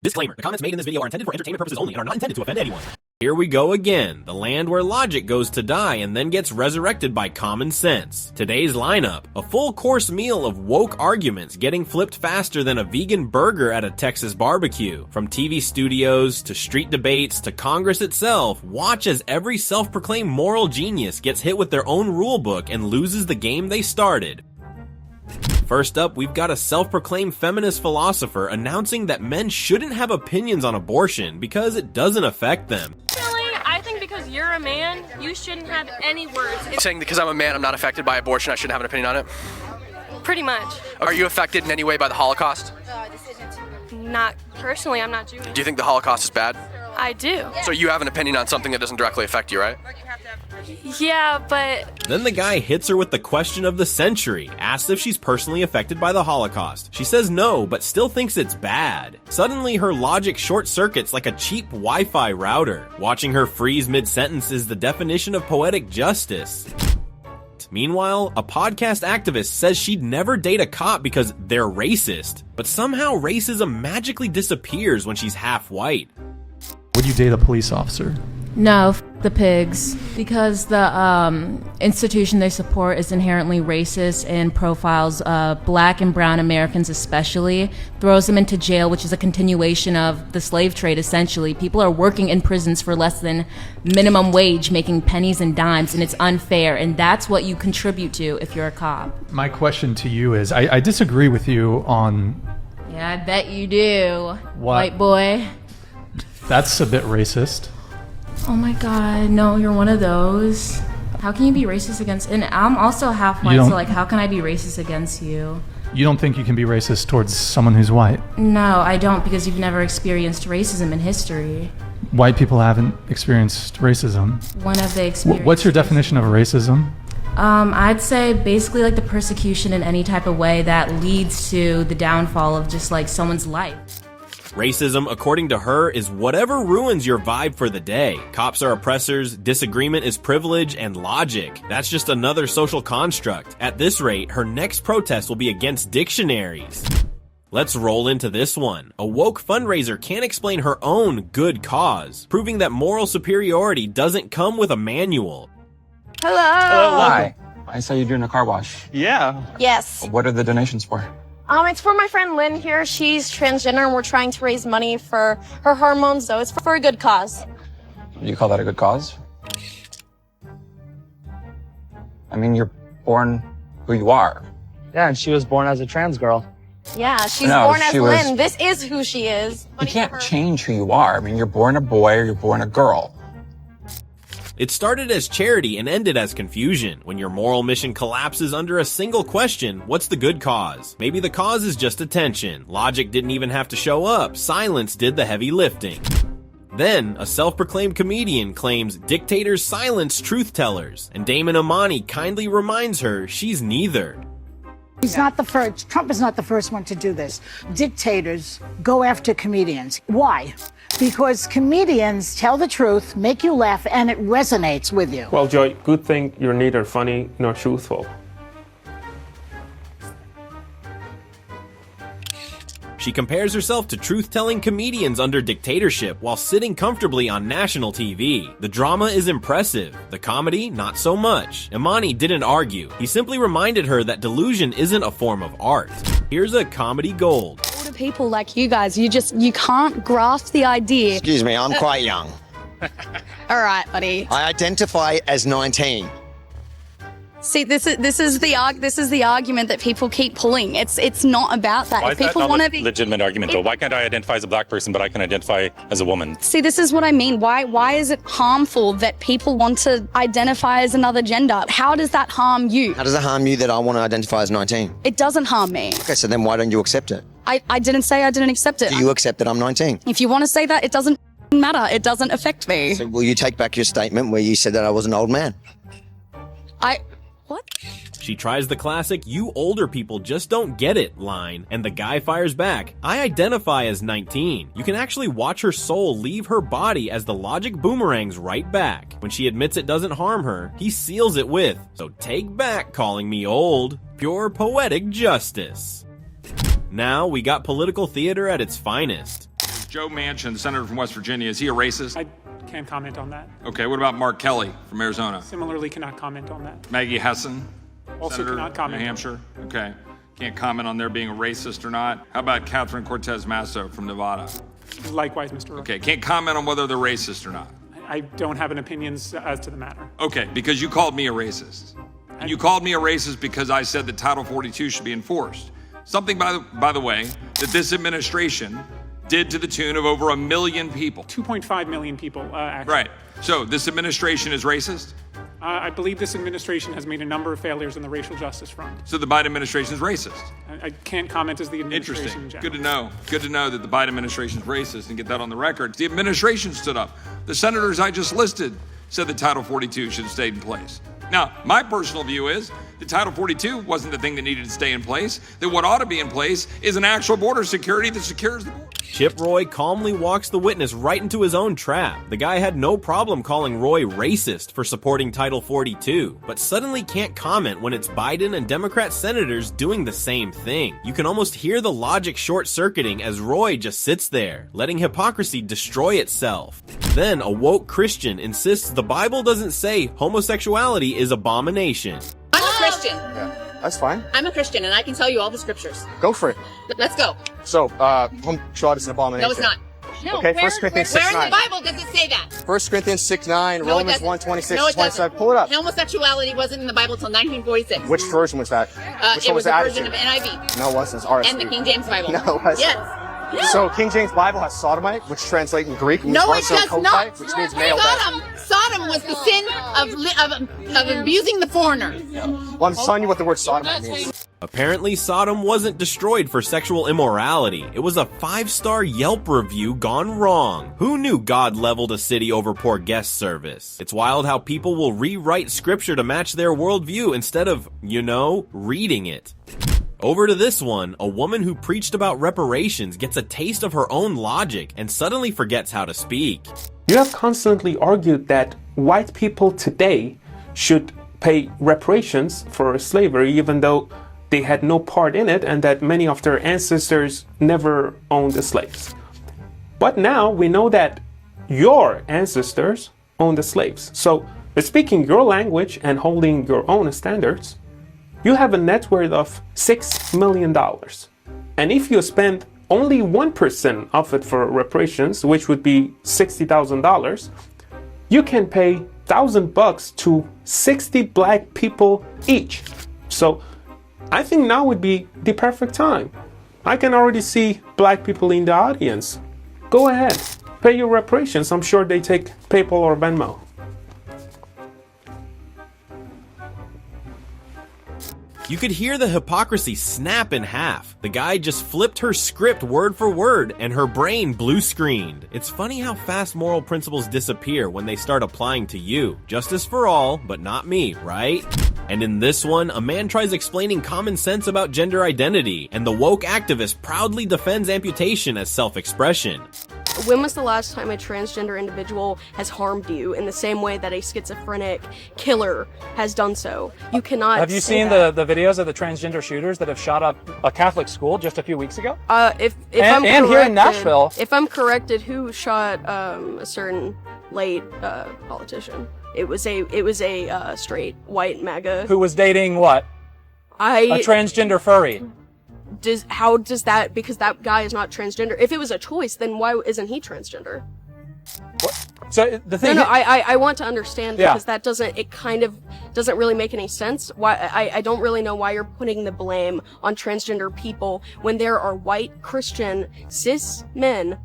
Disclaimer, the comments made in this video are intended for entertainment purposes only and are not intended to offend anyone. Here we go again, the land where logic goes to die and then gets resurrected by common sense. Today's lineup, a full course meal of woke arguments getting flipped faster than a vegan burger at a Texas barbecue. From TV studios, to street debates, to Congress itself, watch as every self-proclaimed moral genius gets hit with their own rulebook and loses the game they started. First up, we've got a self-proclaimed feminist philosopher announcing that men shouldn't have opinions on abortion because it doesn't affect them. Really? I think because you're a man, you shouldn't have any words. Saying because I'm a man, I'm not affected by abortion, I shouldn't have an opinion on it? Pretty much. Are you affected in any way by the Holocaust? Not personally, I'm not Jewish. Do you think the Holocaust is bad? I do. So you have an opinion on something that doesn't directly affect you, right? Yeah, but... Then the guy hits her with the question of the century, asks if she's personally affected by the Holocaust. She says no, but still thinks it's bad. Suddenly her logic short circuits like a cheap Wi-Fi router. Watching her freeze mid-sentence is the definition of poetic justice. Meanwhile, a podcast activist says she'd never date a cop because they're racist, but somehow racism magically disappears when she's half white. Would you date a police officer? No, the pigs. Because the institution they support is inherently racist and profiles black and brown Americans especially, throws them into jail, which is a continuation of the slave trade essentially. People are working in prisons for less than minimum wage, making pennies and dimes, and it's unfair, and that's what you contribute to if you're a cop. My question to you is, I disagree with you on... Yeah, I bet you do, What? white boy. That's a bit racist. Oh my god, no, you're one of those. How can you be racist against... And I'm also half white, so like, how can I be racist against you? You don't think you can be racist towards someone who's white? No, I don't, because you've never experienced racism in history. White people haven't experienced racism. When have they experienced... What's your definition of racism? I'd say basically like the persecution in any type of way that leads to the downfall of just like someone's life. Racism, according to her, is whatever ruins your vibe for the day. Cops are oppressors, disagreement is privilege, and logic. That's just another social construct. At this rate, her next protest will be against dictionaries. Let's roll into this one. A woke fundraiser can't explain her own good cause, proving that moral superiority doesn't come with a manual. Hello! Hi. I saw you doing a car wash. Yeah. Yes. What are the donations for? It's for my friend Lynn here. She's transgender and we're trying to raise money for her hormones, though. It's for a good cause. You call that a good cause? I mean, you're born who you are. Yeah, and she was born as a trans girl. Yeah, she's No, born as she was- Lynn. This is who she is. You can't change who you are. I mean, you're born a boy or you're born a girl. It started as charity and ended as confusion. When your moral mission collapses under a single question, what's the good cause? Maybe the cause is just attention. Logic didn't even have to show up. Silence did the heavy lifting. Then, a self-proclaimed comedian claims dictators silence truth-tellers, and Damon Imani kindly reminds her she's neither. He's not the first. Trump is not the first one to do this. Dictators go after comedians. Why? Because comedians tell the truth, make you laugh, and it resonates with you. Well, Joy, good thing you're neither funny nor truthful. She compares herself to truth-telling comedians under dictatorship while sitting comfortably on national TV. The drama is impressive. The comedy, not so much. Imani didn't argue. He simply reminded her that delusion isn't a form of art. Here's a comedy gold. Older people like you guys, you can't grasp the idea. Excuse me, I'm quite young. All right, buddy. I identify as 19. See, this is the argument that people keep pulling. It's not about that. Why if people want to be legitimate argument though? Why can't I identify as a black person but I can identify as a woman? See, this is what I mean. Why is it harmful that people want to identify as another gender? How does that harm you? How does it harm you that I want to identify as 19? It doesn't harm me. Okay, so then why don't you accept it? I didn't say I didn't accept it. Do you accept that I'm 19? If you want to say that, it doesn't matter. It doesn't affect me. So will you take back your statement where you said that I was an old man? What? She tries the classic, "You older people just don't get it" line, and the guy fires back, "I identify as 19. You can actually watch her soul leave her body as the logic boomerangs right back. When she admits it doesn't harm her, he seals it with, "So take back calling me old." Pure poetic justice. Now we got political theater at its finest. Joe Manchin, senator from West Virginia, is he a racist? I can't comment on that. Okay, what about Mark Kelly from Arizona? Similarly, cannot comment on that. Maggie Hessen, Also senator cannot comment. New Hampshire? Okay, can't comment on their being a racist or not. How about Catherine Cortez Masto from Nevada? Likewise, Mr. Roy. Okay, can't comment on whether they're racist or not. I don't have an opinion as to the matter. Okay, because you called me a racist. And you called me a racist because I said that Title 42 should be enforced. Something, by the way, that this administration did to the tune of over 1 million people. 2.5 million people, actually. Right. So this administration is racist? I believe this administration has made a number of failures on the racial justice front. So the Biden administration is racist? I can't comment as the administration in Interesting. general. Good to know. Good to know that the Biden administration is racist and get that on the record. The administration stood up. The senators I just listed said that Title 42 should have stayed in place. Now, my personal view is that Title 42 wasn't the thing that needed to stay in place, that what ought to be in place is an actual border security that secures the border. Chip Roy calmly walks the witness right into his own trap. The guy had no problem calling Roy racist for supporting Title 42, but suddenly can't comment when it's Biden and Democrat senators doing the same thing. You can almost hear the logic short-circuiting as Roy just sits there, letting hypocrisy destroy itself. Then a woke Christian insists the Bible doesn't say homosexuality is abomination. I'm a Christian. Yeah, that's fine. I'm a Christian, and I can tell you all the scriptures. Go for it. Let's go. So, homosexuality is an abomination. No, it's not. No, okay, where, 1 Corinthians where 6:9. in the Bible does it say that? 1 Corinthians 6:9, No, Romans 1:26, no, it 27. Pull it up. Homosexuality wasn't in the Bible until 1946. Which version was that? Which It one was the a version of attitude? NIV. No, it wasn't. It's RSV. And the King James Bible. No, it wasn't. Yes. So King James Bible has sodomite, which translates in Greek means No, it does not. which means male bed. Sodom was the sin of abusing the foreigner. Well, I'm telling you what the word sodomite means. Apparently, Sodom wasn't destroyed for sexual immorality. It was a 5-star Yelp review gone wrong. Who knew God leveled a city over poor guest service? It's wild how people will rewrite scripture to match their worldview instead of, reading it. Over to this one, a woman who preached about reparations gets a taste of her own logic and suddenly forgets how to speak. You have constantly argued that white people today should pay reparations for slavery, even though they had no part in it and that many of their ancestors never owned the slaves. But now we know that your ancestors owned the slaves. So, by speaking your language and holding your own standards, you have a net worth of $6 million. And if you spend only 1% of it for reparations, which would be $60,000, you can pay $1,000 to 60 black people each. So I think now would be the perfect time. I can already see black people in the audience. Go ahead, pay your reparations. I'm sure they take PayPal or Venmo. You could hear the hypocrisy snap in half. The guy just flipped her script word for word and her brain blue screened. It's funny how fast moral principles disappear when they start applying to you. Justice for all, but not me, right? And in this one, a man tries explaining common sense about gender identity, and the woke activist proudly defends amputation as self-expression. When was the last time a transgender individual has harmed you in the same way that a schizophrenic killer has done so? You cannot. Have you seen the videos of the transgender shooters that have shot up a Catholic school just a few weeks ago? If I'm corrected, here in Nashville. If I'm corrected, who shot a certain late politician? It was a straight white MAGA Who was dating what? A transgender furry. How does that, because that guy is not transgender. If it was a choice, then why isn't he transgender? What? So the thing. No, I want to understand, because Yeah. that doesn't really make any sense. Why I don't really know why you're putting the blame on transgender people when there are white Christian cis men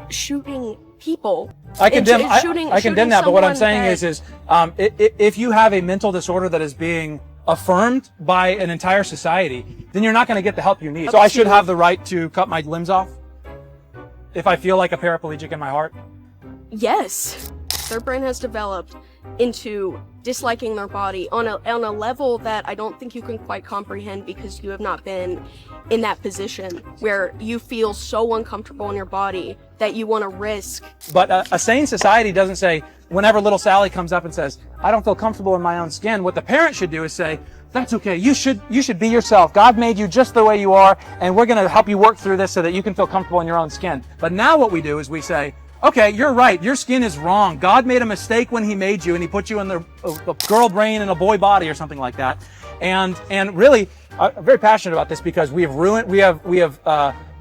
shooting people. I condemn. Shooting I condemn that. But what I'm someone saying is, if you have a mental disorder that is being affirmed by an entire society, then you're not going to get the help you need. So I should have the right to cut my limbs off if I feel like a paraplegic in my heart. Yes, their brain has developed into disliking their body on a level that I don't think you can quite comprehend, because you have not been in that position where you feel so uncomfortable in your body that you want to risk. But a sane society doesn't say, whenever little Sally comes up and says, I don't feel comfortable in my own skin, what the parent should do is say, That's okay. You should be yourself. God made you just the way you are, and we're going to help you work through this so that you can feel comfortable in your own skin. But now what we do is we say, okay, you're right. Your skin is wrong. God made a mistake when he made you, and he put you in the girl brain and a boy body or something like that. And really, I'm very passionate about this because we have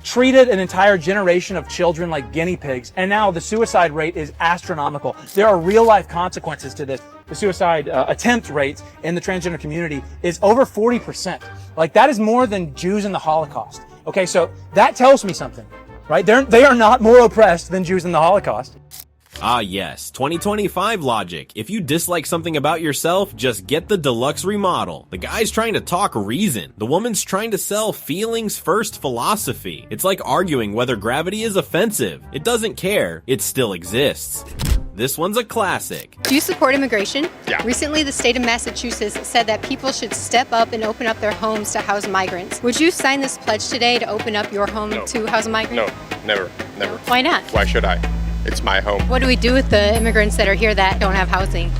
treated an entire generation of children like guinea pigs, and now the suicide rate is astronomical. There are real life consequences to this. The suicide attempt rate in the transgender community is over 40%. Like, that is more than Jews in the Holocaust. Okay, so that tells me something, right? They are not more oppressed than Jews in the Holocaust. Ah yes, 2025 logic. If you dislike something about yourself, just get the deluxe remodel. The guy's trying to talk reason. The woman's trying to sell feelings first philosophy. It's like arguing whether gravity is offensive. It doesn't care. It still exists. This one's a classic. Do you support immigration? Yeah. Recently, the state of Massachusetts said that people should step up and open up their homes to house migrants. Would you sign this pledge today to open up your home to house a migrant? No, never. Why not? Why should I? It's my home. What do we do with the immigrants that are here that don't have housing?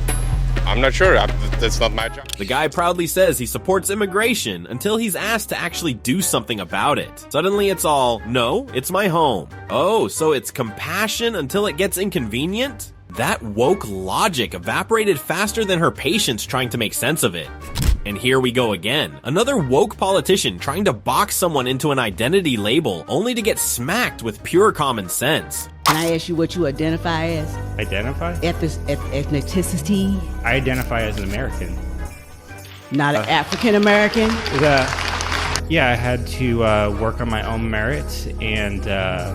I'm not sure. That's not my job. The guy proudly says he supports immigration until he's asked to actually do something about it. Suddenly it's all, no, it's my home. Oh, so it's compassion until it gets inconvenient? That woke logic evaporated faster than her patience trying to make sense of it. And here we go again. Another woke politician trying to box someone into an identity label only to get smacked with pure common sense. Can I ask you what you identify as? Identify? Ethnicity? I identify as an American. Not an African American? Yeah, I had to work on my own merits and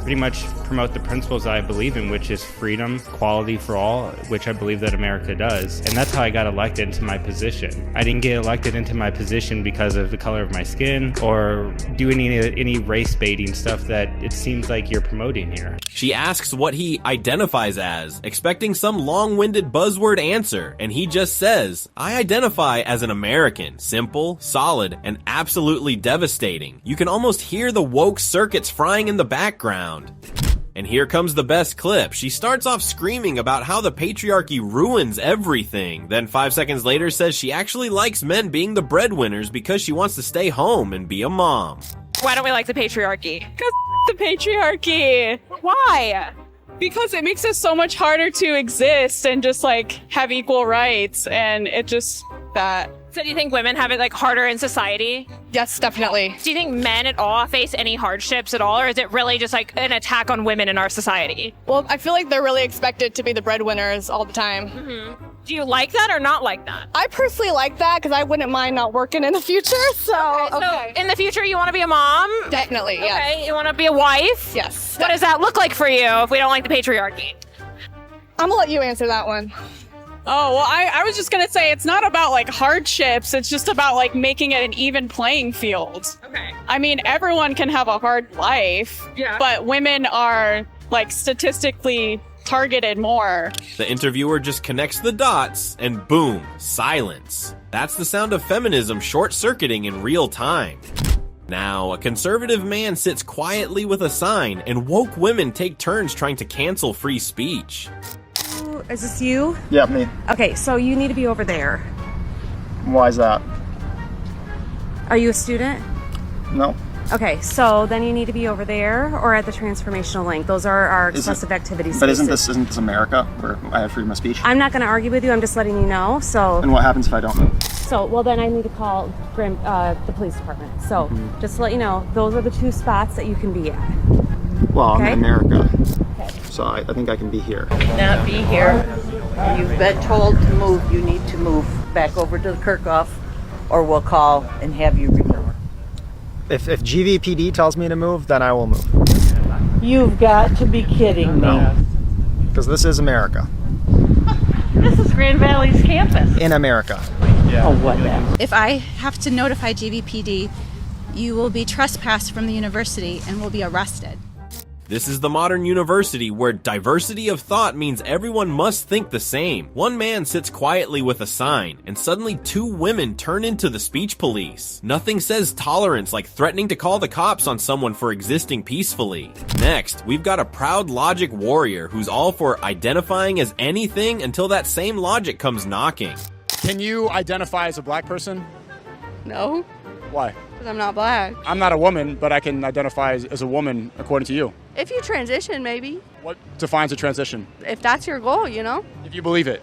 pretty much promote the principles I believe in, which is freedom, equality for all, which I believe that America does. And that's how I got elected into my position. I didn't get elected into my position because of the color of my skin or do any race baiting stuff that it seems like you're promoting here. She asks what he identifies as, expecting some long-winded buzzword answer, and he just says, I identify as an American, simple, solid, and absolutely devastating. You can almost hear the woke circuits frying in the background. And here comes the best clip. She starts off screaming about how the patriarchy ruins everything, then 5 seconds later says she actually likes men being the breadwinners because she wants to stay home and be a mom. Why don't we like the patriarchy? Because the patriarchy. Why? Because it makes it so much harder to exist and just like have equal rights, and it just that. So do you think women have it like harder in society? Yes, definitely. Do you think men at all face any hardships at all, or is it really just like an attack on women in our society? Well, I feel like they're really expected to be the breadwinners all the time. Mm-hmm. Do you like that or not like that? I personally like that because I wouldn't mind not working in the future. So in the future, you want to be a mom? Definitely, yeah. Okay, you want to be a wife? Yes. What does that look like for you if we don't like the patriarchy? I'm gonna let you answer that one. Oh, well, I was just going to say it's not about like hardships. It's just about like making it an even playing field. Okay. I mean, everyone can have a hard life, but women are like statistically targeted more. The interviewer just connects the dots and boom, silence. That's the sound of feminism short-circuiting in real time. Now, a conservative man sits quietly with a sign and woke women take turns trying to cancel free speech. Is this you? Yeah, me. Okay, so you need to be over there. Why is that? Are you a student? No. Okay, so then you need to be over there or at the transformational link. Those are our excessive activities. But isn't this America where I have freedom of speech? I'm not going to argue with you. I'm just letting you know. So. And what happens if I don't move? So, well, then I need to call the police department. So, just to let you know, those are the two spots that you can be at. Well, okay? I'm in America. Okay. So I think I can be here. Not be here. You've been told to move. You need to move back over to the Kirchhoff, or we'll call and have you removed. If GVPD tells me to move, then I will move. You've got to be kidding me. No. Because this is America. This is Grand Valley's campus. In America. Yeah. Oh, whatever. If I have to notify GVPD, you will be trespassed from the university and will be arrested. This is the modern university where diversity of thought means everyone must think the same. One man sits quietly with a sign, and suddenly two women turn into the speech police. Nothing says tolerance like threatening to call the cops on someone for existing peacefully. Next, we've got a proud logic warrior who's all for identifying as anything until that same logic comes knocking. Can you identify as a black person? No, Why? because I'm not black. I'm not a woman, but I can identify as a woman according to you. If you transition, maybe. What defines a transition? If that's your goal, you know? If you believe it.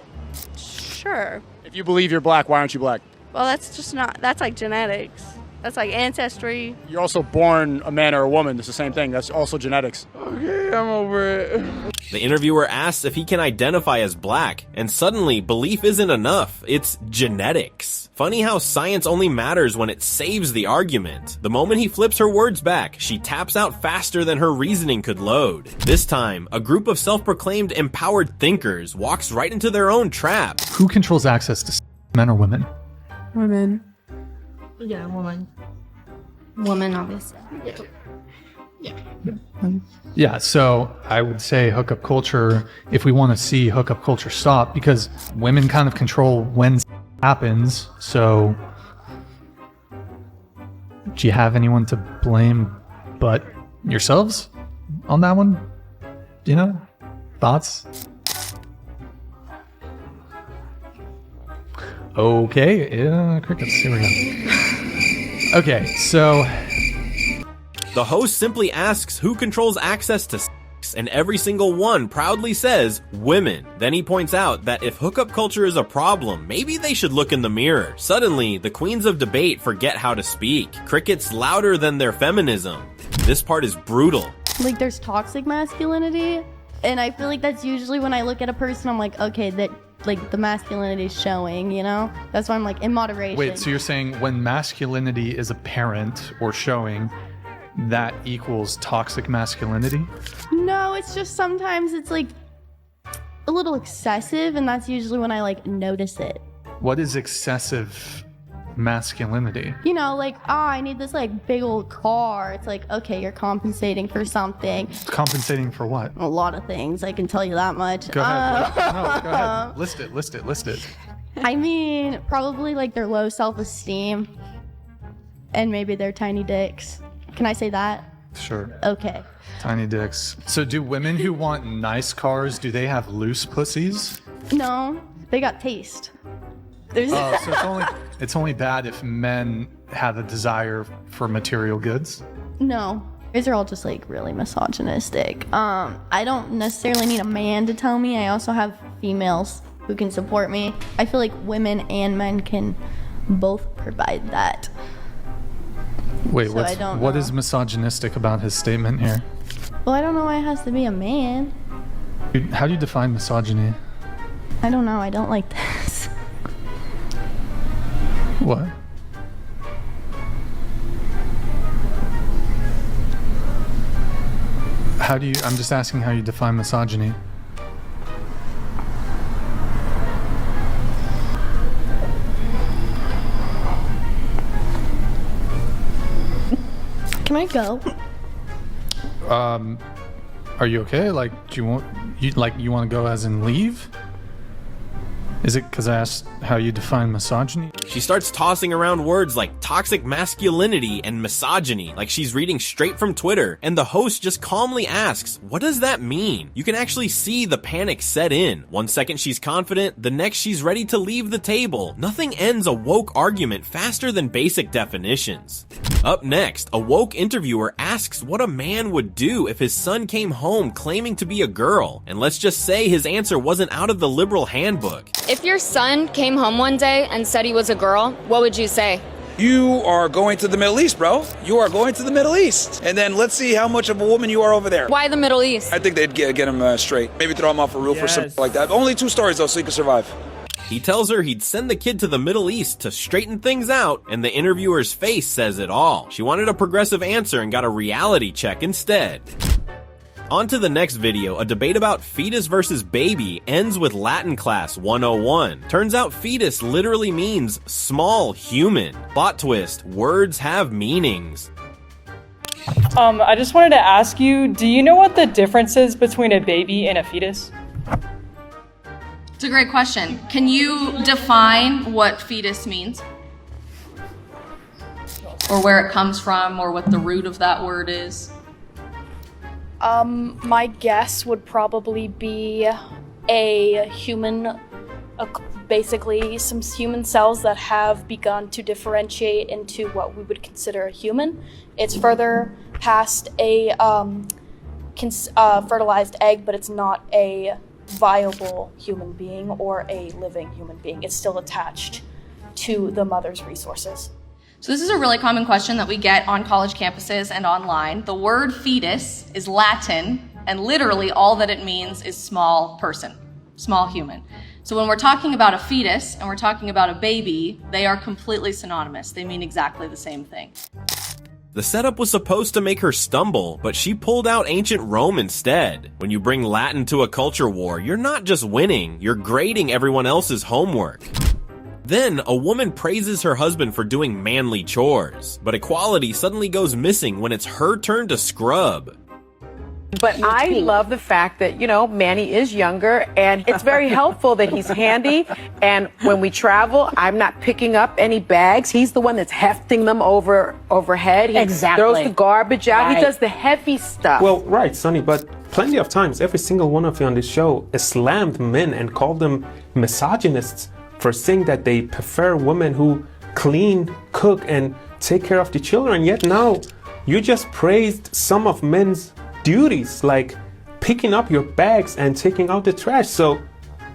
Sure. If you believe you're black, why aren't you black? Well, that's just not, that's like genetics. That's like ancestry. You're also born a man or a woman. It's the same thing. That's also genetics. Okay, I'm over it. The interviewer asks if he can identify as black, and suddenly belief isn't enough, it's genetics. Funny how science only matters when it saves the argument. The moment he flips her words back, she taps out faster than her reasoning could load. This time, a group of self-proclaimed empowered thinkers walks right into their own trap. Who controls access to men or women? Women. Yeah, woman. Woman, obviously. Yeah, so I would say hookup culture, if we want to see hookup culture stop, because women kind of control when happens, so do you have anyone to blame but yourselves on that one? You know? Thoughts? Okay, yeah, crickets, here we go. Okay, so the host simply asks who controls access to sex, and every single one proudly says women. Then he points out that if hookup culture is a problem, maybe they should look in the mirror. Suddenly, the queens of debate forget how to speak. Crickets louder than their feminism. This part is brutal. Like, there's toxic masculinity, and I feel like that's usually when I look at a person, I'm like, okay, that, like, the masculinity is showing, you know? That's why I'm like, in moderation. wait, so you're saying when masculinity is apparent or showing, that equals toxic masculinity? No, it's just sometimes it's like a little excessive, and that's usually when I like notice it. What is excessive masculinity? You know, like, oh, I need this like big old car. It's like, okay, you're compensating for something. Compensating for what? A lot of things, I can tell you that much. Go ahead. No, go ahead. List it. I mean, probably like their low self-esteem and maybe their tiny dicks. Can I say that? Sure. Okay. Tiny dicks. So do women who want nice cars, do they have loose pussies? No, they got taste. There's so it's only bad if men have a desire for material goods? No. These are all just like really misogynistic. I don't necessarily need a man to tell me. I also have females who can support me. I feel like women and men can both provide that. Wait, So what is misogynistic about his statement here? Well, I don't know why it has to be a man. How do you define misogyny? I don't know. I don't like this. What? I'm just asking how you define misogyny. Can I go? Are you okay? Like, do you want to go as in leave? Is it because I asked how you define misogyny? She starts tossing around words like toxic masculinity and misogyny, like she's reading straight from Twitter, and the host just calmly asks, what does that mean? You can actually see the panic set in. One second she's confident, the next she's ready to leave the table. Nothing ends a woke argument faster than basic definitions. Up next, a woke interviewer asks what a man would do if his son came home claiming to be a girl, and let's just say his answer wasn't out of the liberal handbook. If your son came home one day and said he was a girl, what would you say? You are going to the Middle East, bro. You are going to the Middle East. And then let's see how much of a woman you are over there. Why the Middle East? I think they'd get him straight. Maybe throw him off a roof or something like that. Only 2 stories, though, so he can survive. He tells her he'd send the kid to the Middle East to straighten things out, and the interviewer's face says it all. She wanted a progressive answer and got a reality check instead. On to the next video, a debate about fetus versus baby ends with Latin class 101. Turns out fetus literally means small human. Plot twist, words have meanings. I just wanted to ask you, do you know what the difference is between a baby and a fetus? It's a great question. Can you define what fetus means? Or where it comes from, or what the root of that word is? My guess would probably be a human basically some human cells that have begun to differentiate into what we would consider a human. It's further past a fertilized egg, but it's not a viable human being or a living human being. It's still attached to the mother's resources. So this is a really common question that we get on college campuses and online. The word fetus is Latin, and literally all that it means is small person, small human. So when we're talking about a fetus and we're talking about a baby, they are completely synonymous. They mean exactly the same thing. The setup was supposed to make her stumble, but she pulled out ancient Rome instead. When you bring Latin to a culture war, you're not just winning, you're grading everyone else's homework. Then, a woman praises her husband for doing manly chores, but equality suddenly goes missing when it's her turn to scrub. But I love the fact that, Manny is younger, and it's very helpful that he's handy. And when we travel, I'm not picking up any bags. He's the one that's hefting them overhead. He throws the garbage out. Right. He does the heavy stuff. Well, right, Sonny, but plenty of times, every single one of you on this show slammed men and called them misogynists for saying that they prefer women who clean, cook, and take care of the children. Yet now, you just praised some of men's duties, like picking up your bags and taking out the trash. So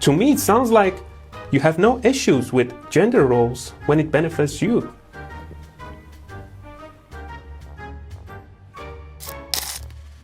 to me, it sounds like you have no issues with gender roles when it benefits you.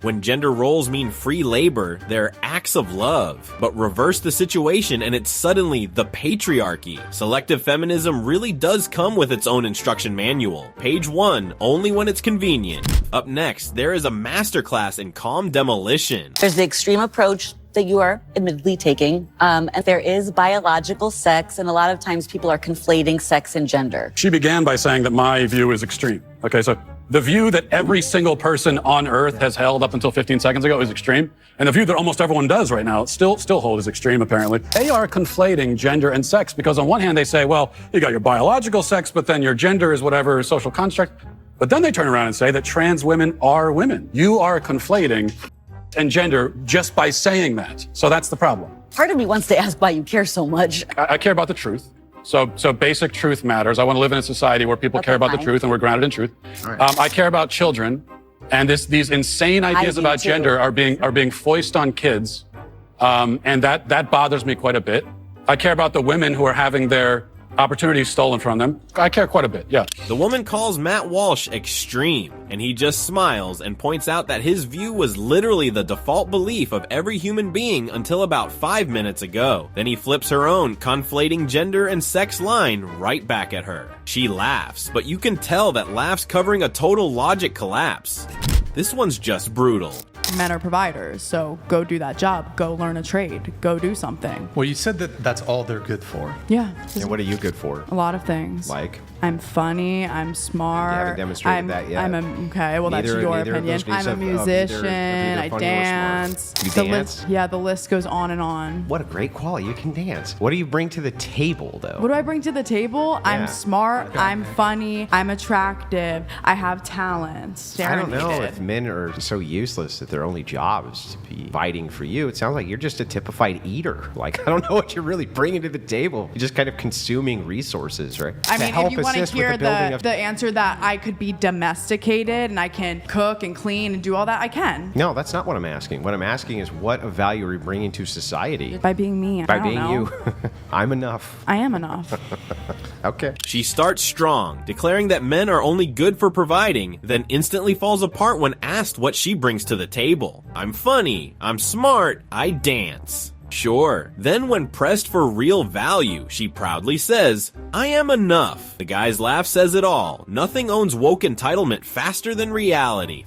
When gender roles mean free labor, they're acts of love. But reverse the situation and it's suddenly the patriarchy. Selective feminism really does come with its own instruction manual. Page 1, only when it's convenient. Up next, there is a masterclass in calm demolition. There's the extreme approach that you are admittedly taking, and there is biological sex, and a lot of times people are conflating sex and gender. She began by saying that my view is extreme. Okay, so the view that every single person on Earth has held up until 15 seconds ago is extreme, and the view that almost everyone does right now still hold as extreme, apparently. They are conflating gender and sex, because on one hand they say, well, you got your biological sex, but then your gender is whatever social construct. But then they turn around and say that trans women are women. You are conflating and gender just by saying that. So that's the problem. Part of me wants to ask why you care so much. I care about the truth. So basic truth matters. I want to live in a society where people care about the truth and we're grounded in truth. Right. I care about children, and these insane ideas about gender are being foisted on kids, and that bothers me quite a bit. I care about the women who are having their opportunities stolen from them. I care quite a bit, yeah. The woman calls Matt Walsh extreme, and he just smiles and points out that his view was literally the default belief of every human being until about 5 minutes ago. Then he flips her own conflating gender and sex line right back at her. She laughs, but you can tell that laugh's covering a total logic collapse. This one's just brutal. Men are providers, so go do that job. Go learn a trade. Go do something. Well, you said that that's all they're good for. Yeah. And what are you good for? A lot of things. Like? I'm funny. I'm smart. You haven't demonstrated that yet. Okay, well, that's your opinion. I'm a musician. I dance. You dance? The list goes on and on. What a great quality. You can dance. What do you bring to the table, though? What do I bring to the table? Yeah. I'm smart. I'm funny. I'm attractive. I have talents. I don't know if men are so useless that their only job is to be fighting for you. It sounds like you're just a typified eater. Like, I don't know what you're really bringing to the table. You're just kind of consuming resources, right? I mean, if you want to hear the answer that I could be domesticated and I can cook and clean and do all that, I can. No, that's not what I'm asking. What I'm asking is, what of value are you bringing to society? By being me. By being you. I'm enough. I am enough. Okay. She starts strong, declaring that men are only good for providing, then instantly falls apart when asked what she brings to the table. I'm funny, I'm smart, I dance. Sure. Then when pressed for real value, she proudly says, I am enough. The guy's laugh says it all. Nothing owns woke entitlement faster than reality.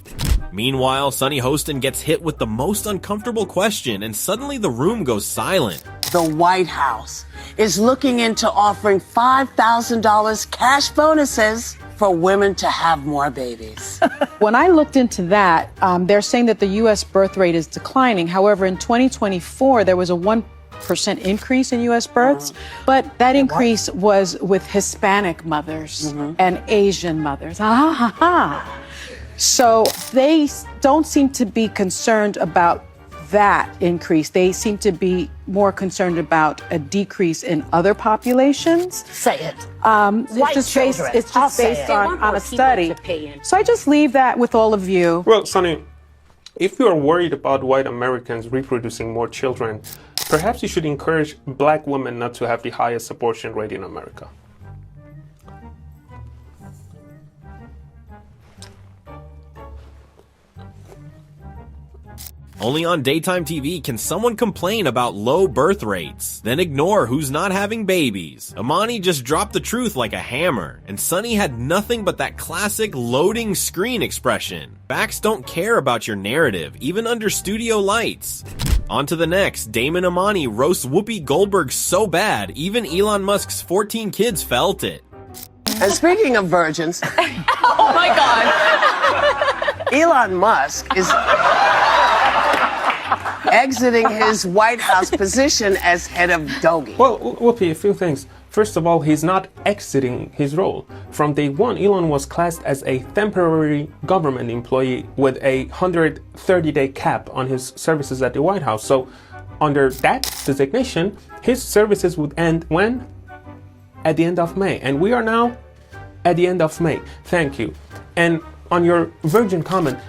Meanwhile, Sonny Hostin gets hit with the most uncomfortable question, and suddenly the room goes silent. The White House is looking into offering $5,000 cash bonuses for women to have more babies. When I looked into that, they're saying that the U.S. birth rate is declining. However, in 2024, there was a 1% increase in U.S. births, but that increase was with Hispanic mothers and Asian mothers. So they don't seem to be concerned about that increase. They seem to be more concerned about a decrease in other populations. Say it. It's just based on a study. So I just leave that with all of you. Well, Sonny, if you are worried about white Americans reproducing more children, perhaps you should encourage black women not to have the highest abortion rate in America. Only on daytime TV can someone complain about low birth rates, then ignore who's not having babies. Imani just dropped the truth like a hammer, and Sunny had nothing but that classic loading screen expression. Facts don't care about your narrative, even under studio lights. On to the next, Damon Imani roasts Whoopi Goldberg so bad, even Elon Musk's 14 kids felt it. And speaking of virgins, Oh my God. Elon Musk is exiting his White House position as head of Doge. Well, Whoopi, a few things. First of all, he's not exiting his role. From day one, Elon was classed as a temporary government employee with a 130-day cap on his services at the White House. So, under that designation, his services would end when? At the end of May. And we are now at the end of May. Thank you. And on your virgin comment,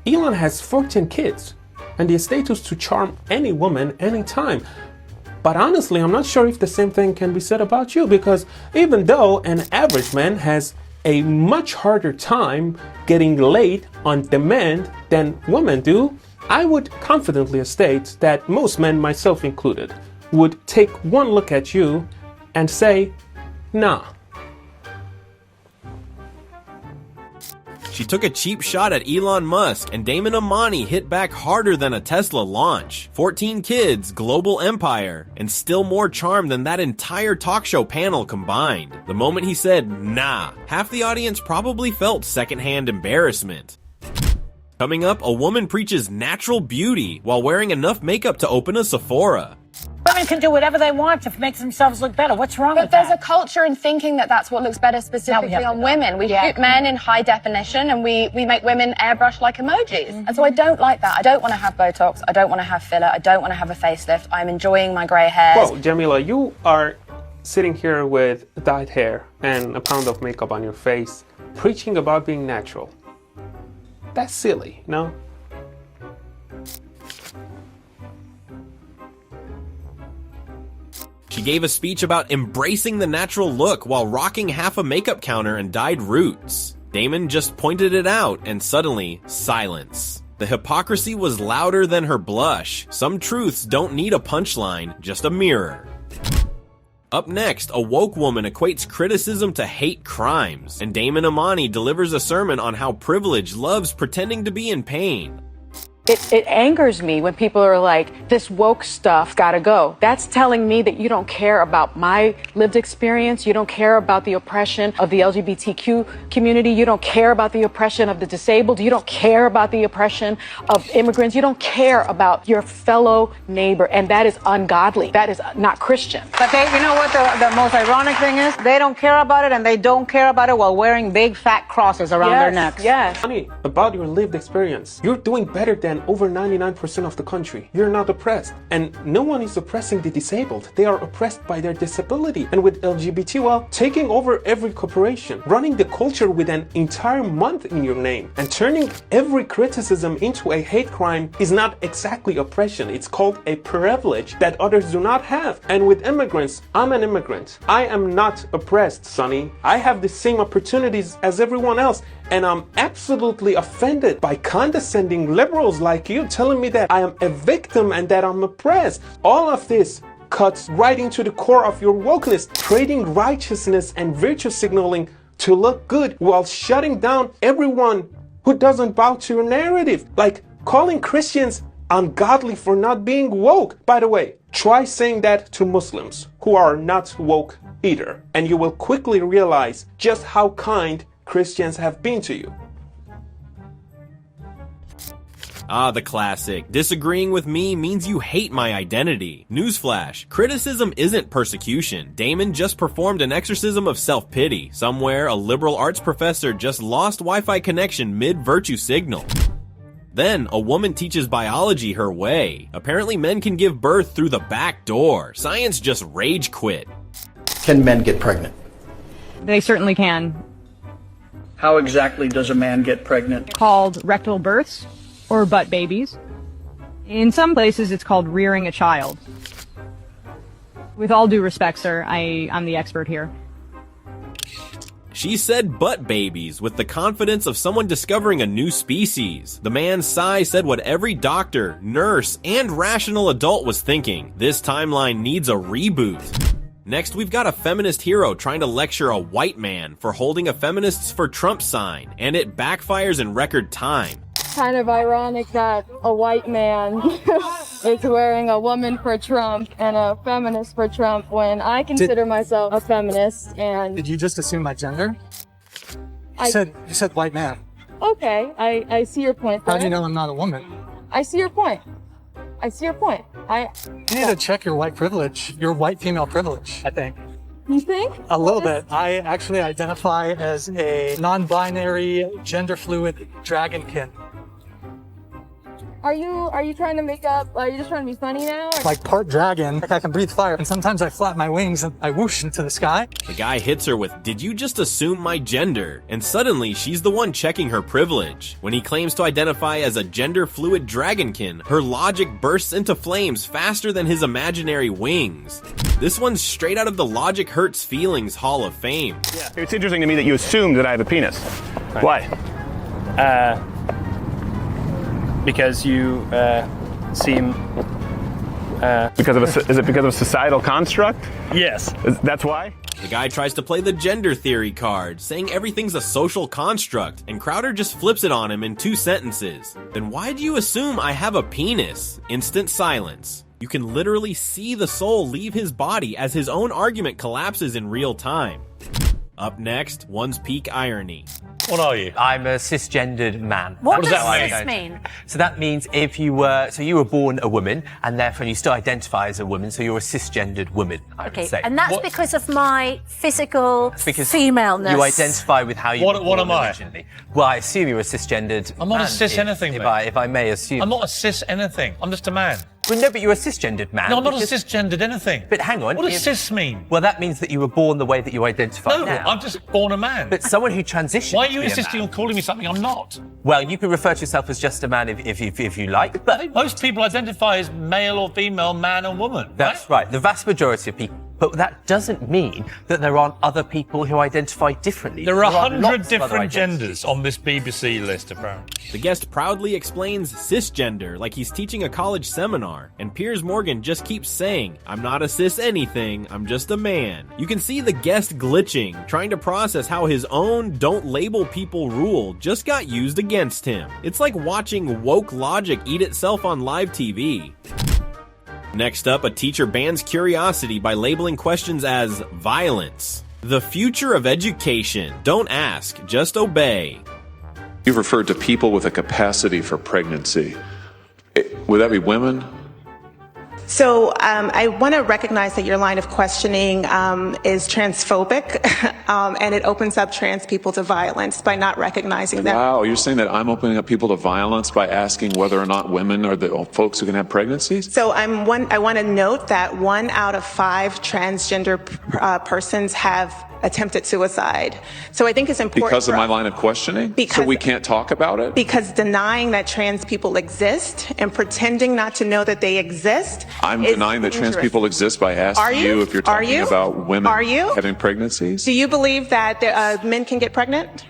Elon has 14 kids and the status to charm any woman anytime. But honestly, I'm not sure if the same thing can be said about you, because even though an average man has a much harder time getting laid on demand than women do, I would confidently state that most men, myself included, would take one look at you and say, nah. She took a cheap shot at Elon Musk, and Damon Imani hit back harder than a Tesla launch. 14 kids, global empire, and still more charm than that entire talk show panel combined. The moment he said, nah, half the audience probably felt secondhand embarrassment. Coming up, a woman preaches natural beauty while wearing enough makeup to open a Sephora. Women can do whatever they want to make themselves look better. What's wrong with that? But there's a culture in thinking that that's what looks better specifically on women. We shoot men in high definition and we make women airbrush like emojis. And so I don't like that. I don't want to have Botox. I don't want to have filler. I don't want to have a facelift. I'm enjoying my grey hairs. Well, Jamila, you are sitting here with dyed hair and a pound of makeup on your face, preaching about being natural. That's silly, no? She gave a speech about embracing the natural look while rocking half a makeup counter and dyed roots. Damon just pointed it out, and suddenly, silence. The hypocrisy was louder than her blush. Some truths don't need a punchline, just a mirror. Up next, a woke woman equates criticism to hate crimes, and Damon Imani delivers a sermon on how privilege loves pretending to be in pain. It angers me when people are like, this woke stuff gotta go. That's telling me that you don't care about my lived experience. You don't care about the oppression of the LGBTQ community. You don't care about the oppression of the disabled. You don't care about the oppression of immigrants. You don't care about your fellow neighbor. And that is ungodly. That is not Christian. But you know what the most ironic thing is? They don't care about it, and they don't care about it while wearing big fat crosses around their necks. Yes. Honey, about your lived experience, you're doing better than over 99% of the country. You're not oppressed. And no one is oppressing the disabled. They are oppressed by their disability. And with LGBT, well, taking over every corporation, running the culture with an entire month in your name, and turning every criticism into a hate crime is not exactly oppression. It's called a privilege that others do not have. And with immigrants, I'm an immigrant. I am not oppressed, Sonny. I have the same opportunities as everyone else. And I'm absolutely offended by condescending liberals like you telling me that I am a victim and that I'm oppressed. All of this cuts right into the core of your wokeness, trading righteousness and virtue signaling to look good while shutting down everyone who doesn't bow to your narrative. Like calling Christians ungodly for not being woke. By the way, try saying that to Muslims who are not woke either, and you will quickly realize just how kind Christians have been to you. Ah, the classic. Disagreeing with me means you hate my identity. Newsflash. Criticism isn't persecution. Damon just performed an exorcism of self-pity. Somewhere, a liberal arts professor just lost Wi-Fi connection mid-virtue signal. Then, a woman teaches biology her way. Apparently men can give birth through the back door. Science just rage quit. Can men get pregnant? They certainly can. How exactly does a man get pregnant? Called rectal births or butt babies. In some places, it's called rearing a child. With all due respect, sir, I'm the expert here. She said butt babies with the confidence of someone discovering a new species. The man Sai said what every doctor, nurse, and rational adult was thinking. This timeline needs a reboot. Next, we've got a feminist hero trying to lecture a white man for holding a Feminists for Trump sign, and it backfires in record time. Kind of ironic that a white man is wearing a woman for Trump and a feminist for Trump when I consider myself a feminist. And Did you just assume my gender? You said white man. Okay, I see your point there. How do you know I'm not a woman? I see your point. I see your point. You need to check your white privilege, your white female privilege, I think. You think? A little bit. I actually identify as a non-binary, gender-fluid dragonkin. Are you trying to make up? Are you just trying to be funny now? Or? Like part dragon, like I can breathe fire, and sometimes I flap my wings and I whoosh into the sky. The guy hits her with, "Did you just assume my gender?" And suddenly, she's the one checking her privilege. When he claims to identify as a gender-fluid dragonkin, her logic bursts into flames faster than his imaginary wings. This one's straight out of the Logic Hurts Feelings Hall of Fame. Yeah. It's interesting to me that you assume that I have a penis. Right. Why? Because you seem. Is it because of a societal construct? Yes. That's why? The guy tries to play the gender theory card, saying everything's a social construct, and Crowder just flips it on him in 2 sentences. Then why do you assume I have a penis? Instant silence. You can literally see the soul leave his body as his own argument collapses in real time. Up next, one's peak irony. What are you? I'm a cisgendered man. What does cis mean? So that means if you were born a woman, and therefore you still identify as a woman, so you're a cisgendered woman, I would say. And that's because of my physical femaleness. You identify with how you were born What am I? originally. Well, I assume you're a cisgendered I'm not a man, cis anything, if I may assume. I'm not a cis anything. I'm just a man. Well, no, but you're a cisgendered man. No, I'm not a cisgendered anything. But hang on. What does cis mean? Well, that means that you were born the way that you identify No, now. I'm just born a man. But someone who transitions. Why are you to be a insisting man- on calling me something I'm not? Well, you can refer to yourself as just a man if you like, but I think most people identify as male or female, man or woman. That's right. The vast majority of people. But that doesn't mean that there aren't other people who identify differently. There are 100 lots of other different identities. genders on this BBC list, apparently. The guest proudly explains cisgender like he's teaching a college seminar, and Piers Morgan just keeps saying, "I'm not a cis anything, I'm just a man." You can see the guest glitching, trying to process how his own "don't label people" rule just got used against him. It's like watching woke logic eat itself on live TV. Next up, a teacher bans curiosity by labeling questions as violence. The future of education. Don't ask, just obey. You've referred to people with a capacity for pregnancy. Would that be women? So I want to recognize that your line of questioning is transphobic, and it opens up trans people to violence by not recognizing them. Wow, you're saying that I'm opening up people to violence by asking whether or not women are the folks who can have pregnancies? So I want to note that 1 out of 5 transgender persons have attempted suicide. So I think it's important Because of my line of questioning? So we can't talk about it? Because denying that trans people exist and pretending not to know that they exist. I'm denying that trans people exist by asking you if you're talking about women having pregnancies? Do you believe that men can get pregnant?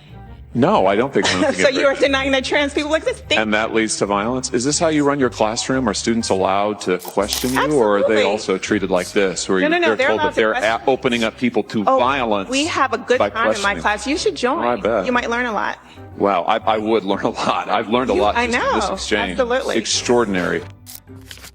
No, I don't think women can get So you are pregnant. denying that trans people exist? And that leads to violence? Is this how you run your classroom? Are students allowed to question you, or are they also treated like this, where No, they're they're told allowed that they're to question. opening up people to violence? We have a good by time in my questioning? class. You should join. I bet. You might learn a lot. Wow, I would learn a lot. I've learned a lot I just from this know, exchange. absolutely. It's extraordinary.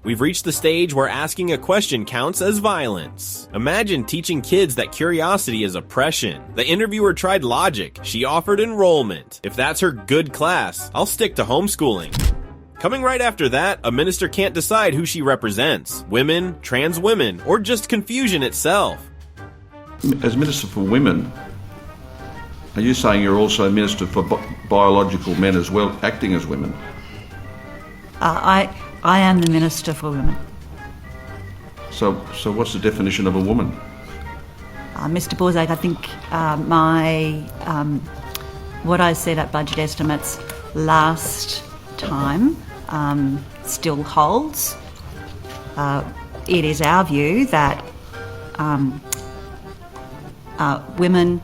We've reached the stage where asking a question counts as violence. Imagine teaching kids that curiosity is oppression. The interviewer tried logic. She offered enrollment. If that's her good class, I'll stick to homeschooling. Coming right after that, a minister can't decide who she represents. Women, trans women, or just confusion itself. As Minister for Women, are you saying you're also a minister for biological men as well, acting as women? I am the Minister for Women. So what's the definition of a woman? Mr. Borzak, I think what I said at budget estimates last time still holds. It is our view that women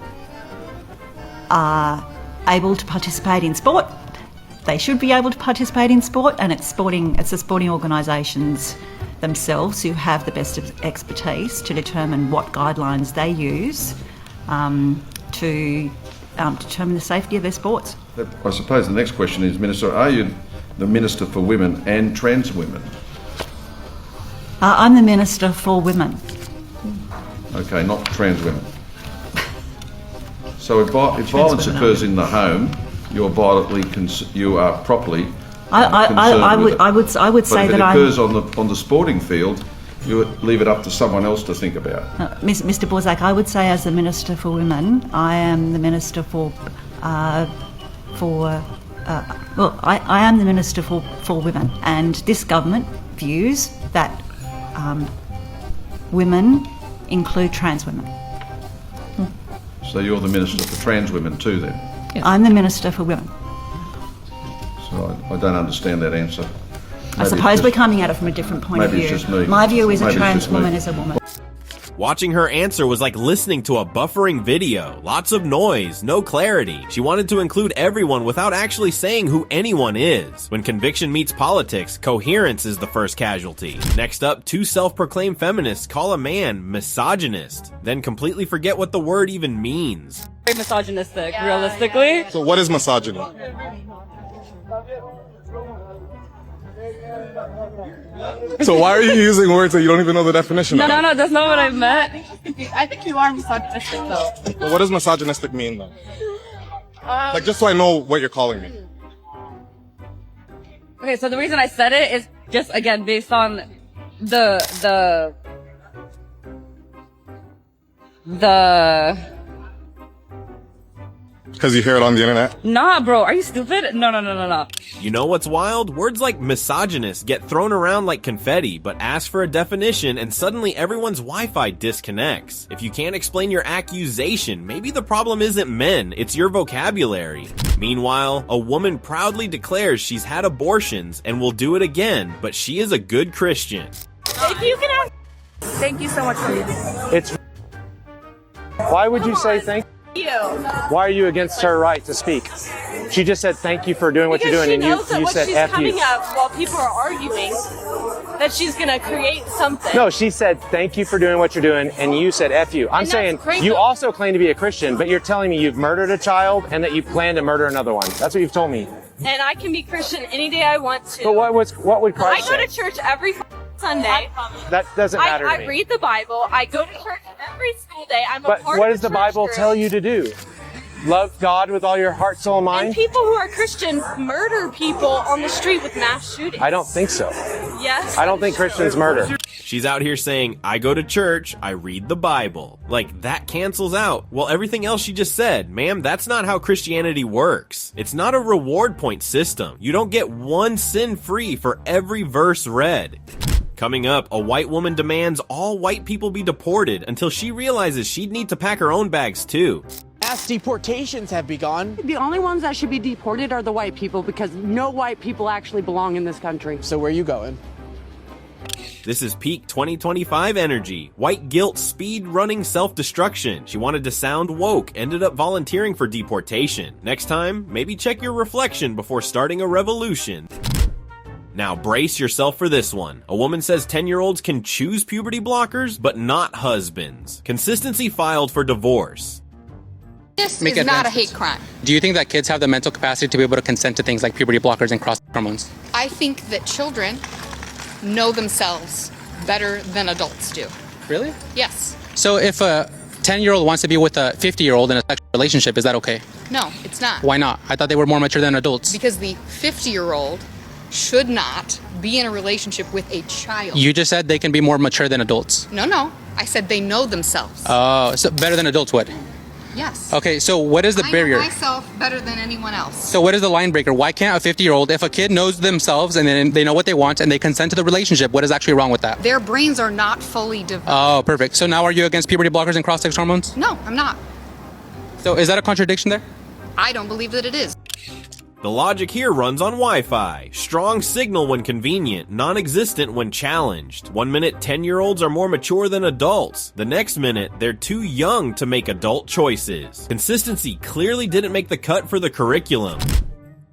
are able to participate in sport. They should be able to participate in sport, and it's the sporting organisations themselves who have the best expertise to determine what guidelines they use to determine the safety of their sports. I suppose the next question is, Minister, are you the Minister for Women and trans women? I'm the Minister for Women. Okay, not trans women. So if violence occurs in the home, you are properly concerned with it. I would say that if it occurs on the sporting field, you leave it up to someone else to think about. Mr. Borzak, I would say as the Minister for Women, I am the Minister I am the Minister for Women, and this government views that women include trans women. So you're the Minister for trans women too then? Yes. I'm the Minister for Women. So I don't understand that answer. I suppose we're coming at it from a different point of view. Maybe it's just me. My view is a trans woman is a woman. Watching her answer was like listening to a buffering video. Lots of noise, no clarity. She wanted to include everyone without actually saying who anyone is. When conviction meets politics, coherence is the first casualty. Next up, two self-proclaimed feminists call a man misogynist, then completely forget what the word even means. Very misogynistic, realistically. So what is misogyny? So why are you using words that you don't even know the definition of? No, that's not what I meant. I think you are misogynistic, though. But what does misogynistic mean, though? Like, just so I know what you're calling me. Okay, so the reason I said it is just, again, based on the Because you hear it on the internet? Nah, bro, are you stupid? No. You know what's wild? Words like misogynist get thrown around like confetti, but ask for a definition and suddenly everyone's Wi-Fi disconnects. If you can't explain your accusation, maybe the problem isn't men, it's your vocabulary. Meanwhile, a woman proudly declares she's had abortions and will do it again, but she is a good Christian. If you can ask, thank you so much for It's. Why would you say thank you? Why are you against her right to speak? She just said thank you for doing what you're doing, and you said F you. Coming up while people are arguing that she's gonna create something. No, she said thank you for doing what you're doing, and you said F you. I'm saying you also claim to be a Christian, but you're telling me you've murdered a child and that you plan to murder another one. That's what you've told me. And I can be Christian any day I want to. But what would Christ say? I go to church every Sunday. That doesn't matter to me. I read the Bible. I go to church every school day. I'm a but part what of does the Bible tell you to do? Love God with all your heart, soul, and mind? And people who are Christian murder people on the street with mass shootings. I don't think so. Yes. I don't think Christians murder. She's out here saying, I go to church, I read the Bible. Like, that cancels out. Well, everything else she just said, ma'am, that's not how Christianity works. It's not a reward point system. You don't get one sin free for every verse read. Coming up, a white woman demands all white people be deported until she realizes she'd need to pack her own bags too. Mass deportations have begun. The only ones that should be deported are the white people because no white people actually belong in this country. So where are you going? This is peak 2025 energy. White guilt, speed running self-destruction. She wanted to sound woke, ended up volunteering for deportation. Next time, maybe check your reflection before starting a revolution. Now brace yourself for this one. A woman says 10-year-olds can choose puberty blockers, but not husbands. Consistency filed for divorce. This is not a hate crime. Do you think that kids have the mental capacity to be able to consent to things like puberty blockers and cross hormones? I think that children know themselves better than adults do. Really? Yes. So if a 10-year-old wants to be with a 50-year-old in a sexual relationship, is that okay? No, it's not. Why not? I thought they were more mature than adults. Because the 50-year-old should not be in a relationship with a child. You just said they can be more mature than adults. No. I said they know themselves. Oh, so better than adults would? Yes. Okay, so what is the barrier? I know myself better than anyone else. So what is the line breaker? Why can't a 50-year-old, if a kid knows themselves and then they know what they want and they consent to the relationship, what is actually wrong with that? Their brains are not fully developed. Oh, perfect. So now are you against puberty blockers and cross-sex hormones? No, I'm not. So is that a contradiction there? I don't believe that it is. The logic here runs on Wi-Fi. Strong signal when convenient, non-existent when challenged. 1 minute, 10-year-olds are more mature than adults. The next minute, they're too young to make adult choices. Consistency clearly didn't make the cut for the curriculum.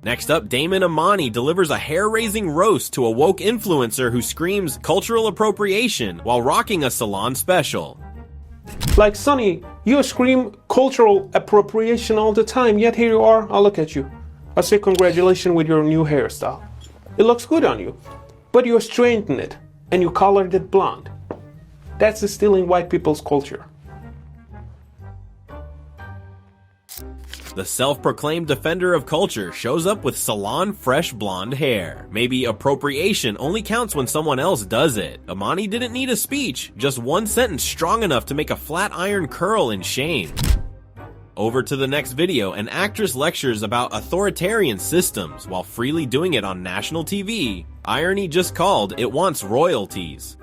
Next up, Damon Amani delivers a hair-raising roast to a woke influencer who screams cultural appropriation while rocking a salon special. Like, Sonny, you scream cultural appropriation all the time, yet here you are, I'll look at you. I say congratulations with your new hairstyle. It looks good on you, but you straightened it and you colored it blonde. That's stealing white people's culture. The self-proclaimed defender of culture shows up with salon fresh blonde hair. Maybe appropriation only counts when someone else does it. Amani didn't need a speech, just one sentence strong enough to make a flat iron curl in shame. Over to the next video, an actress lectures about authoritarian systems while freely doing it on national TV. Irony just called, it wants royalties.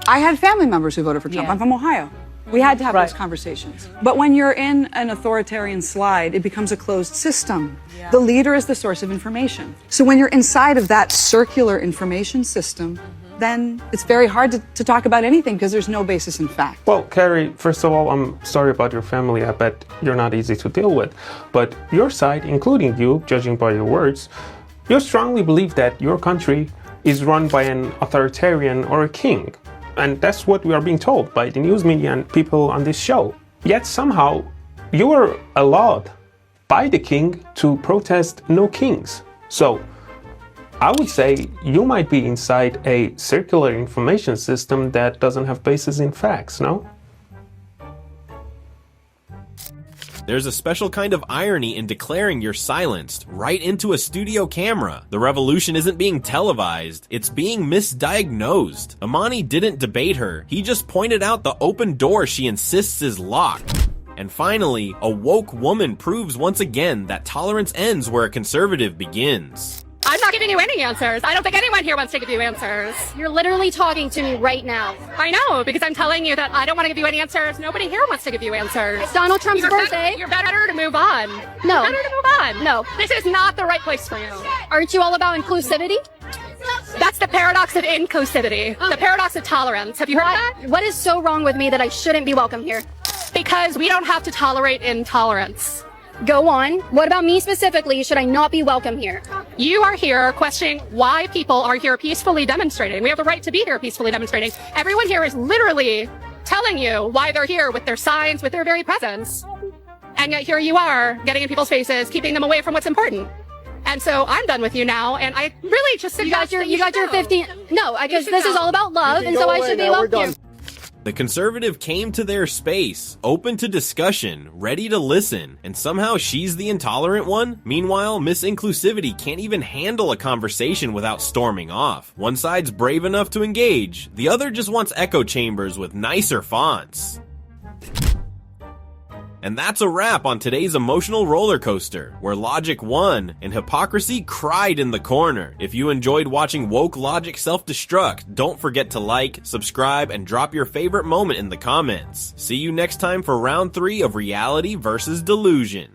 I had family members who voted for Trump. I'm from Ohio. We had to have those conversations. But when you're in an authoritarian slide, it becomes a closed system. The leader is the source of information. So when you're inside of that circular information system, then it's very hard to talk about anything because there's no basis in fact. Well, Carrie, first of all, I'm sorry about your family. I bet you're not easy to deal with. But your side, including you, judging by your words, you strongly believe that your country is run by an authoritarian or a king. And that's what we are being told by the news media and people on this show. Yet somehow you are allowed by the king to protest no kings. So I would say you might be inside a circular information system that doesn't have basis in facts, no? There's a special kind of irony in declaring you're silenced right into a studio camera. The revolution isn't being televised, it's being misdiagnosed. Amani didn't debate her, he just pointed out the open door she insists is locked. And finally, a woke woman proves once again that tolerance ends where a conservative begins. I'm not giving you any answers. I don't think anyone here wants to give you answers. You're literally talking to me right now. I know, because I'm telling you that I don't want to give you any answers. Nobody here wants to give you answers. It's Donald Trump's birthday. You're better to move on. No. You're better to move on. No. This is not the right place for you. Aren't you all about inclusivity? That's the paradox of inclusivity. The paradox of tolerance. Have you heard that? What is so wrong with me that I shouldn't be welcome here? Because we don't have to tolerate intolerance. Go on. What about me specifically should I not be welcome here? You are here questioning why people are here peacefully demonstrating. We have the right to be here peacefully demonstrating. Everyone here is literally telling you why they're here with their signs, with their very presence. And yet here you are, getting in people's faces, keeping them away from what's important. And so I'm done with you now, and I really just suggest you got your 15. No, because this is all about love, and so I should be welcome here. The conservative came to their space, open to discussion, ready to listen, and somehow she's the intolerant one? Meanwhile, Miss Inclusivity can't even handle a conversation without storming off. One side's brave enough to engage, the other just wants echo chambers with nicer fonts. And that's a wrap on today's emotional roller coaster, where logic won and hypocrisy cried in the corner. If you enjoyed watching woke logic self-destruct, don't forget to like, subscribe, and drop your favorite moment in the comments. See you next time for round 3 of Reality versus Delusion.